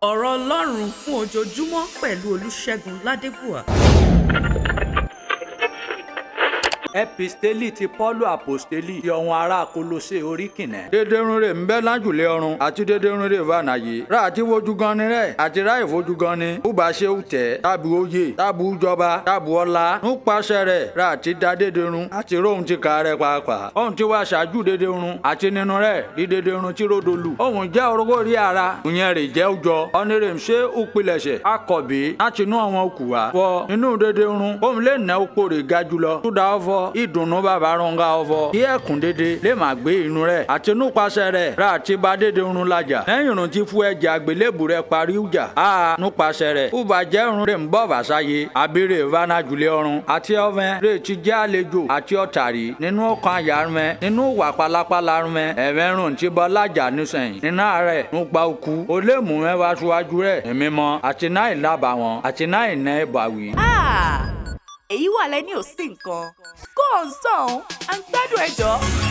Ọ̀rọ̀ Ọlọ́run fún ojoojúmọ́ pẹ̀lú Olúṣẹ́gun Ládébùà. Episteli ti Pọ́ọ̀lù Àpòstélì ti ọ̀hún ará Kólósè orí kìnnẹ̀. Dédérun rẹ̀ ń bẹ lájùlé ọ̀run àti dédérun rẹ̀ wà náyé. Rà àti wojú gan ni rẹ̀ àti ráì fojú gan ni. Búba ṣe ń tẹ̀ tábù oyè tábù ìjọba tábù ọlá. Nípasẹ̀ rẹ̀ rà àti dá dédérun àti róhun ti kà rẹ̀ pàápàá. Òun ti wá ṣáájú dédérun àti nínú rẹ̀ rí dédérun tí ròdolù. Òun jẹ́ orogó rí ara. Ìyẹn rẹ̀ jẹ́ òjọ. Ọ̀nẹ́rẹ̀ ń ṣe òpilẹ̀ṣẹ̀. Akọ̀bí láti inú àwọn òkú wa. Wọ inú dédérun. Òun lè ná oko rẹ̀ ga jùlọ. Túdà ọ̀fọ̀ ìdùnnú bàbá rọǹga ọ̀fọ̀ kí ẹkùn dédé lè máa gbé inú rẹ̀ àti nípasẹ̀ rẹ̀ rà àti bá dédé run lajà lẹ́yìn irun tí fún ẹ̀jẹ̀ àgbélébù rẹ̀ parí ìjà a nípasẹ̀ rẹ̀ ó jẹ́ irun rẹ̀ ń bọ̀ bàṣáyé abirè vanajulẹ̀ ọ̀run àti ọ̀fẹ́ rẹ̀ ti jẹ́ àlejò àti ọ̀tàrí nínú ọkàn àyà rẹ̀ nínú wà pálapàla rẹ̀ ẹ̀fẹ́ rún ti bọ́ lajà nísẹ̀yìn nínú rẹ̀ nípa òkú ó lè mú mẹ́wàá síwájú rẹ̀ ẹ̀mí mọ́ àti náà ìlàbàwọ̀n àti náà ìná ìbàwí. Èyí wà lẹ́ni ò sí nǹkan. Go on song and gbádùn ẹjọ́.